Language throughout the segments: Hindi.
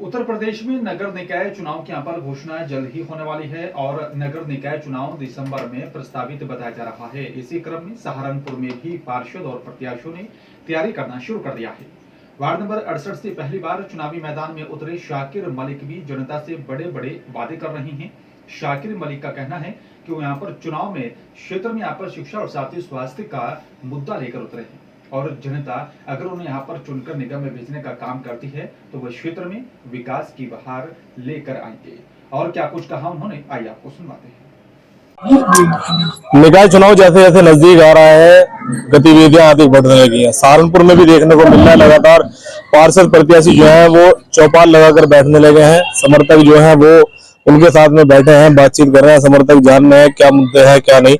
उत्तर प्रदेश में नगर निकाय चुनाव की यहाँ पर घोषणा जल्द ही होने वाली है और नगर निकाय चुनाव दिसंबर में प्रस्तावित बताया जा रहा है। इसी क्रम में सहारनपुर में भी पार्षद और प्रत्याशियों ने तैयारी करना शुरू कर दिया है। वार्ड नंबर 68 से पहली बार चुनावी मैदान में उतरे शाकिर मलिक भी जनता से बड़े बड़े वादे कर रहे हैं। शाकिर मलिक का कहना है कि वो यहाँ पर चुनाव में क्षेत्र में यहाँ पर शिक्षा और साथ ही स्वास्थ्य का मुद्दा लेकर उतरे हैं और जनता अगर उन्हें यहाँ पर चुनकर निगम में भेजने का काम करती है तो वह क्षेत्र में विकास की बहार लेकर आएंगे। और क्या कुछ कहा उन्होंने, आइए आपको सुनवाते हैं। निकाय चुनाव जैसे जैसे नजदीक आ रहा है, गतिविधियां अधिक बढ़ने लगी हैं। सहारनपुर में भी देखने को मिल रहा है, लगातार पार्षद प्रत्याशी जो है वो चौपाल लगाकर बैठने लगे हैं। समर्थक जो है वो उनके साथ में बैठे हैं, बातचीत कर रहे हैं। समर्थक जान रहे हैं क्या मुद्दे हैं क्या नहीं।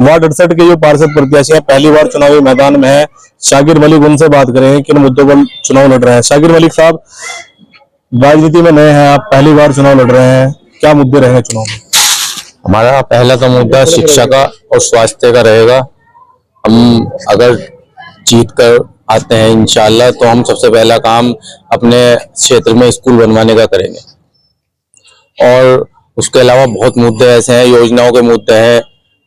वार्ड 68 के जो पार्षद प्रत्याशी हैं पहली बार चुनावी मैदान में है, शाकिर मलिक, उनसे बात करेंगे किन मुद्दों पर चुनाव लड़ रहे हैं। शाकिर मलिक साहब, राजनीति में नए हैं, आप पहली बार चुनाव लड़ रहे हैं, क्या मुद्दे रहेंगे चुनाव में? हमारा पहला तो मुद्दा शिक्षा का और स्वास्थ्य का रहेगा। हम अगर जीत कर आते हैं इंशाल्लाह तो हम सबसे पहला काम अपने क्षेत्र में स्कूल बनवाने का करेंगे और उसके अलावा बहुत मुद्दे ऐसे हैं, योजनाओं के मुद्दे हैं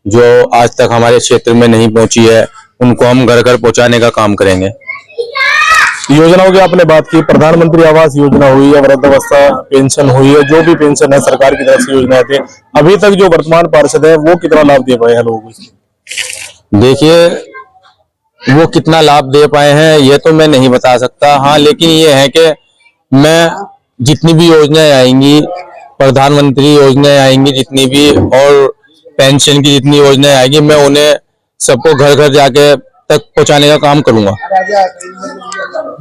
जो आज तक हमारे क्षेत्र में नहीं पहुंची है, उनको हम घर घर पहुंचाने का काम करेंगे। योजनाओं की आपने बात की, प्रधानमंत्री आवास योजना हुई है, वृद्धावस्था पेंशन हुई है, जो भी पेंशन है सरकार की तरफ से योजनाएं थी, अभी तक जो वर्तमान पार्षद है वो कितना लाभ दे पाए हैं लोगों को? देखिए, वो कितना लाभ दे पाए हैं ये तो मैं नहीं बता सकता। हाँ, लेकिन ये है कि मैं जितनी भी योजनाएं आएंगी, प्रधानमंत्री योजनाएं आएंगी जितनी भी, और पेंशन की जितनी योजनाएं आएंगी, मैं उन्हें सबको घर घर जाके तक पहुंचाने का काम करूंगा।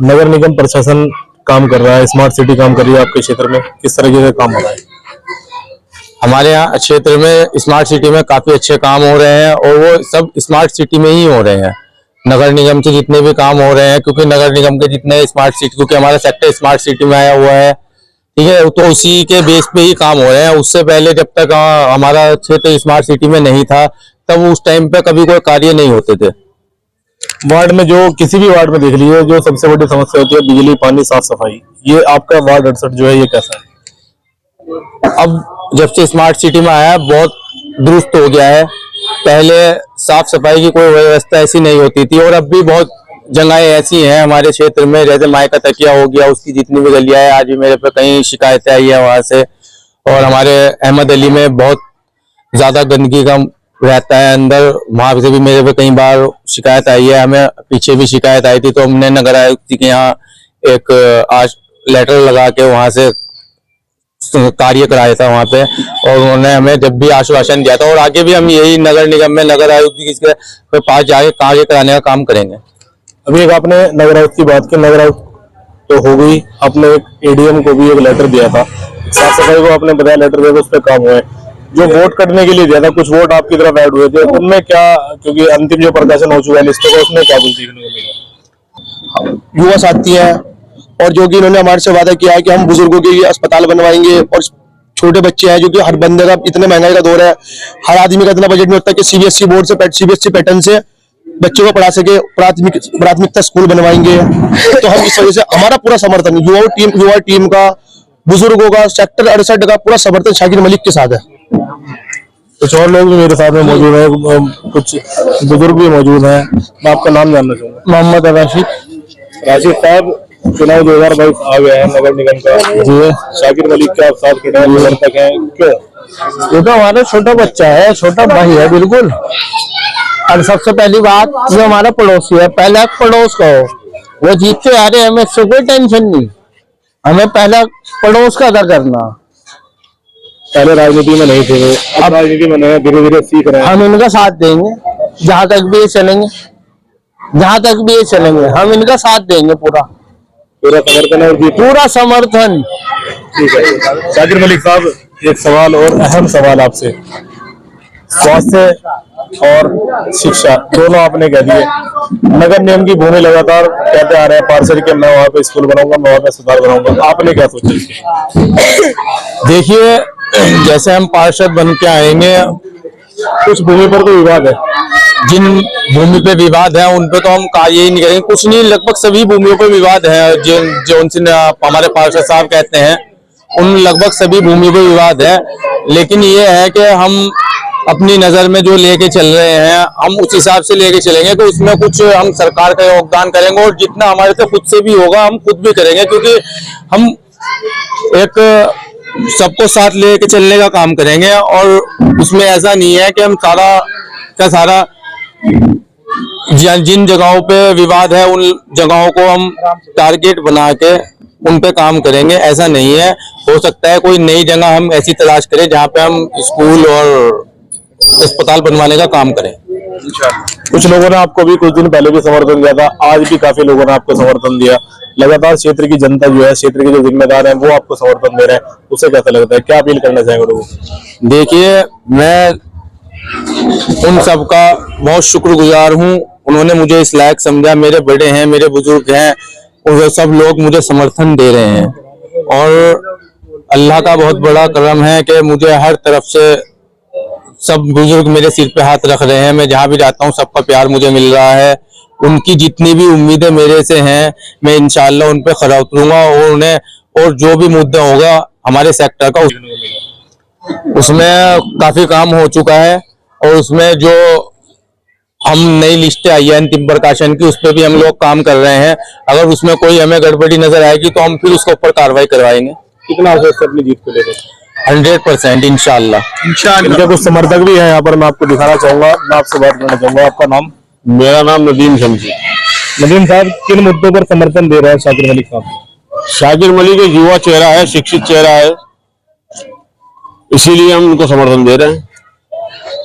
नगर निगम प्रशासन काम कर रहा है, स्मार्ट सिटी काम कर रही है आपके क्षेत्र में, किस तरीके से काम हो रहा है? हमारे यहाँ क्षेत्र में स्मार्ट सिटी में काफी अच्छे काम हो रहे हैं और वो सब स्मार्ट सिटी में ही हो रहे हैं। नगर निगम से जितने भी काम हो रहे हैं, क्योंकि नगर निगम के जितने स्मार्ट सिटी, क्योंकि हमारा सेक्टर स्मार्ट सिटी में आया हुआ है, ठीक है, तो उसी के बेस पे ही काम हो रहे हैं। उससे पहले जब तक हमारा क्षेत्र स्मार्ट सिटी में नहीं था तब उस टाइम पे कभी कोई कार्य नहीं होते थे। वार्ड में जो किसी भी वार्ड में देख लीजिए, जो सबसे बड़ी समस्या होती है बिजली, पानी, साफ सफाई, ये आपका वार्ड 68 जो है ये कैसा है? अब जब से स्मार्ट सिटी में आया बहुत दुरुस्त हो गया है। पहले साफ सफाई की कोई व्यवस्था ऐसी नहीं होती थी और अब भी बहुत जगहें ऐसी हैं हमारे क्षेत्र में, जैसे माई का तकिया हो गया, उसकी जितनी भी गलियां हैं, आज भी मेरे पे कई शिकायतें आई है वहां से। और हमारे अहमद अली में बहुत ज्यादा गंदगी का रहता है अंदर, वहां से भी मेरे पे कई बार शिकायत आई है। हमें पीछे भी शिकायत आई थी तो हमने नगर आयुक्त के यहाँ एक आज लेटर लगा के वहां से कार्य कराया था वहां पे, और उन्होंने हमें जब भी आश्वासन दिया था और आगे भी हम यही नगर निगम में नगर आयुक्त के पास जाके कार्य कराने का काम करेंगे। अभी एक आपने नगर आयुक्त की बात की, नगर आयुक्त तो हो गई, आपने एक एडीएम को भी एक लेटर दिया था, साफ सफाई को आपने बताया लेटर दिया, उस पर काम हुए। जो वोट करने के लिए दिया था, कुछ वोट आपकी तरफ ऐड हुए थे, उनमें क्या, क्योंकि अंतिम जो प्रकाशन हो चुका है लिस्टों का, उसमें क्या कुछ देखने को मिला? युवा साथी है और जो कि इन्होंने हमारे से वादा किया है कि हम बुजुर्गों के लिए अस्पताल बनवाएंगे, और छोटे बच्चे हैं जो कि हर बंदे का इतने महंगाई का दौर है, हर आदमी का इतना बजट नहीं होता कि सीबीएसई बोर्ड से सीबीएसई पैटर्न से बच्चों को पढ़ा सके, प्राथमिकता स्कूल बनवाएंगे। तो हम इस वजह से हमारा पूरा समर्थन युवा टीम का, बुजुर्गों का, सेक्टर 68 का पूरा समर्थन शाकिर मलिक के साथ है। कुछ और लोग भी मेरे साथ में मौजूद हैं, कुछ बुजुर्ग भी मौजूद हैं, मैं आपका नाम जानना चाहूंगा। मोहम्मद राशिद साहब, चुनाव 2022 आ गया है नगर निगम का जी, शाकिर मलिक के आप साथ खड़े हैं, समर्थक हैं, क्यों? ये तो हमारा छोटा बच्चा है, छोटा भाई है बिल्कुल। और सबसे पहली बात, ये हमारा पड़ोसी है, पहला पड़ोस का हो, वो जीतते आ रहे हैं, हमें इससे कोई टेंशन नहीं, हमें पहला पड़ोस का अदा करना। पहले राजनीति में नहीं थे, अब राजनीति में नए धीरे धीरे सीख रहे हैं। हम इनका साथ देंगे जहां तक भी ये चलेंगे, जहां तक भी ये चलेंगे हम इनका साथ देंगे, पूरा समर्थन है और पूरा समर्थन। ठीक है शाकिर मलिक साहब, एक सवाल और अहम सवाल आपसे, स्वास्थ्य और शिक्षा दोनों आपने कह दिए, नगर निगम की भूमि लगातार कहते आ रहे हैं पार्षद के मैं वहां पे स्कूल बनाऊंगा, मैं वहां पे सुधार बनाऊंगा, आपने क्या सोचा इसके? देखिए, जैसे हम पार्षद बन के आएंगे, कुछ भूमि पर कोई विवाद है, जिन भूमि पे विवाद है उन पे तो हम कार्य ही नहीं करेंगे, कुछ नहीं, लगभग सभी भूमियों पे विवाद है। जो उनसे हमारे पार्षद साहब कहते हैं उन लगभग सभी भूमि पे विवाद है, लेकिन ये है कि हम अपनी नजर में जो लेके चल रहे हैं हम उस हिसाब से लेके चलेंगे। तो उसमें कुछ हम सरकार का योगदान करेंगे और जितना हमारे से खुद से भी होगा हम खुद भी करेंगे, क्योंकि हम एक सबको साथ लेके चलने का काम करेंगे। और उसमें ऐसा नहीं है कि हम सारा का सारा जिन जगहों पे विवाद है उन जगहों को हम टारगेट बना के उन पे काम करेंगे, ऐसा नहीं है। हो सकता है कोई नई जगह हम ऐसी तलाश करें जहाँ पे हम स्कूल और अस्पताल बनवाने का काम करें। कुछ लोगों ने आपको भी कुछ दिन पहले भी समर्थन दिया था, आज भी काफी लोगों ने आपको समर्थन दिया। लगातार क्षेत्र की जनता जो है, क्षेत्र के जो जिम्मेदार हैं वो आपको समर्थन दे रहे हैं, उससे कैसा लगता है? क्या अपील करना चाहेंगे लोगों को? देखिए, मैं उन सबका बहुत शुक्रगुजार हूँ, उन्होंने मुझे इस लायक समझा। मेरे बड़े हैं, मेरे बुजुर्ग हैं, और सब लोग मुझे समर्थन दे रहे हैं। और अल्लाह का बहुत बड़ा करम है कि मुझे हर तरफ से सब बुजुर्ग मेरे सिर पे हाथ रख रहे हैं। मैं जहाँ भी जाता हूँ सबका प्यार मुझे मिल रहा है। उनकी जितनी भी उम्मीदें मेरे से हैं मैं इंशाल्लाह उन पे खरा उतरूंगा और उन्हें और जो भी मुद्दा होगा हमारे सेक्टर का उसमें काफी काम हो चुका है। और उसमें जो हम नई लिस्टें आई है अंतिम प्रकाशन की, उस पर भी हम लोग काम कर रहे हैं। अगर उसमें कोई हमें गड़बड़ी नजर आएगी तो हम फिर उसके ऊपर कार्रवाई करवाएंगे। कितना आश्वस्त है अपनी जीत को लेकर? 100% इंशाल्लाह। इनके कुछ समर्थक भी हैं यहाँ पर, मैं आपको दिखाना चाहूंगा, मैं आपसे बात करना चाहूंगा। आपका नाम? मेरा नाम नदीम शमसी। नदीम साहब, किन मुद्दों पर समर्थन दे रहे हैं शाकिर मलिक साहब? शाकिर मलिक एक युवा चेहरा है, शिक्षित चेहरा है, इसीलिए हम उनको समर्थन दे रहे हैं।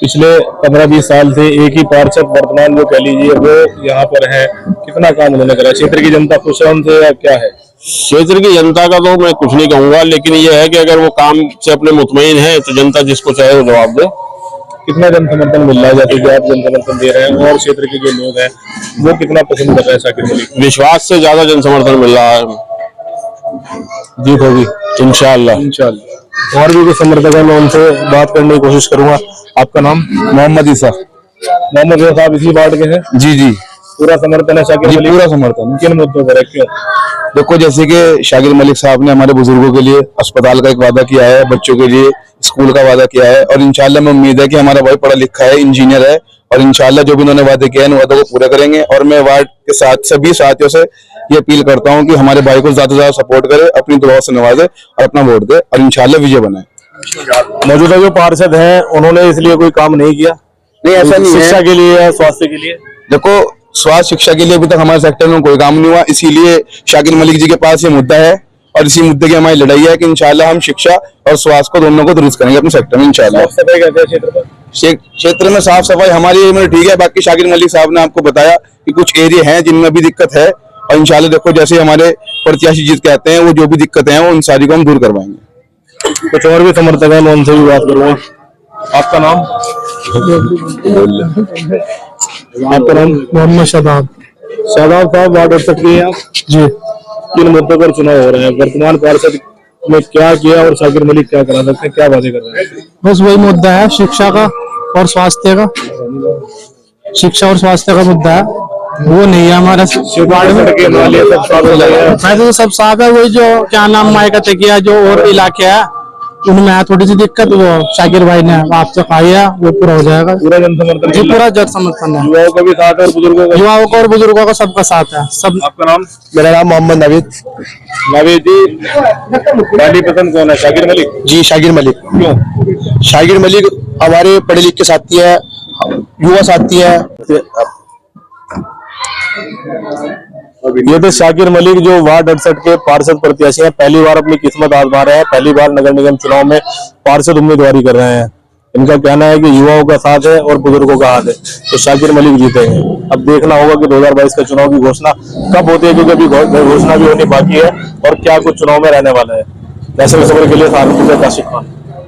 पिछले 15-20 साल से एक ही पार्षद वर्तमान जो कह लीजिए वो यहाँ पर है, कितना काम उन्होंने करा? क्षेत्र की जनता खुश है उनसे या क्या है? क्षेत्र की जनता का तो मैं कुछ नहीं कहूंगा, लेकिन ये है कि अगर वो काम से अपने मुतमईन है तो जनता जिसको चाहे वो जवाब दे। कितना जन समर्थन मिल रहा है? जैसे कि आप जन समर्थन दे रहे हैं और क्षेत्र के जो लोग हैं वो कितना पसंद कर रहे हैं शाकिर मलिक? विश्वास से ज्यादा जन समर्थन मिल रहा है। जीत होगी इंशाल्लाह। और भी कुछ समर्थक है, मैं उनसे बात करने की कोशिश करूंगा। आपका नाम? मोहम्मद ईसा। मोहम्मद ईसा साहब इसी वार्ड के हैं? जी जी, पूरा समर्थन है शाकिर मलिक? पूरा समर्थन। किन मुद्दों पर है, क्यों? देखो, जैसे कि शाकिर मलिक साहब ने हमारे बुजुर्गों के लिए अस्पताल का एक वादा किया है, बच्चों के लिए स्कूल का वादा किया है, और इंशाल्लाह मैं उम्मीद है कि हमारा भाई पढ़ा लिखा है, इंजीनियर है, और इंशाल्लाह जो भी उन्होंने वादे किया है उन वादों को पूरा करेंगे। और मैं वार्ड के साथ सभी साथियों से ये अपील करता हूँ कि हमारे भाई को ज्यादा से ज्यादा सपोर्ट करे, अपनी दुआओं से नवाजे और अपना वोट दे, और इंशाल्लाह विजय बनाए। मौजूदा जो पार्षद हैं उन्होंने इसलिए कोई काम नहीं किया? नहीं, ऐसा नहीं है। शिक्षा के लिए या स्वास्थ्य के लिए? देखो, स्वास्थ्य शिक्षा के लिए अभी तक हमारे सेक्टर में कोई काम नहीं हुआ, इसीलिए शाकिर मलिक जी के पास ये मुद्दा है और इसी मुद्दे की हमारी लड़ाई है कि इंशाल्लाह हम शिक्षा और स्वास्थ्य को दोनों को दुरुस्त करेंगे अपने सेक्टर में इंशाल्लाह। साफ सफाई कैसे है क्षेत्र में? क्षेत्र में साफ सफाई हमारी एरिया में ठीक है, बाकी शाकिर मलिक साहब ने आपको बताया कि कुछ एरिया हैं जिनमें अभी दिक्कत है, और इंशाल्लाह देखो जैसे हमारे प्रत्याशी जीत के आते हैं वो जो भी दिक्कतें हैं वो उन सारी को हम दूर करवाएंगे। कुछ और भी समर्थक है, मैं उनसे भी बात करूंगा। आपका नाम? आपका नाम? मोहम्मद शादाब। शादाब साहब, वार्ड 68 के हैं आप? जी। किन मुद्दों पर चुनाव हो रहे हैं? वर्तमान पार्षद ने क्या किया और शाकिर मलिक क्या करा सकते हैं, क्या वादे कर रहे हैं? बस वही मुद्दा है, शिक्षा का और स्वास्थ्य का। शिक्षा और स्वास्थ्य का मुद्दा है, वो नहीं है हमारा वार्ड में। वैसे तो सब साफ है, वही जो क्या नाम मायका तकिया जो और इलाके है उनमें है थोड़ी सी दिक्कत, वो शाकिर भाई ने आपसे खाई है, वो पूरा हो जाएगा। पूरा जन समर्थन? जी, पूरा जन समर्थन है। युवाओं का भी साथ है और बुजुर्गों का? युवाओं का और बुजुर्गों का सबका साथ है सब। आपका नाम? मेरा नाम मोहम्मद नावेद। नावेद जी, पहली पसंद कौन है? शाकिर मलिक? जी, शाकिर मलिक। क्यों? शाकिर मलिक हमारे पढ़े लिखे साथी है, युवा साथी है। ये तो शाकिर मलिक जो वार्ड 68 के पार्षद प्रत्याशी हैं, पहली बार अपनी किस्मत आजमा रहे हैं, पहली बार नगर निगम चुनाव में पार्षद उम्मीदवारी कर रहे हैं। इनका कहना है कि युवाओं का साथ है और बुजुर्गों का हाथ है, तो शाकिर मलिक जीतेंगे। अब देखना होगा कि 2022 का चुनाव की घोषणा कब होती है, क्योंकि अभी घोषणा भी होनी बाकी है और क्या कुछ चुनाव में रहने वाला है। ऐसे में खबर के लिए सहारनपुर से काशिफ खान।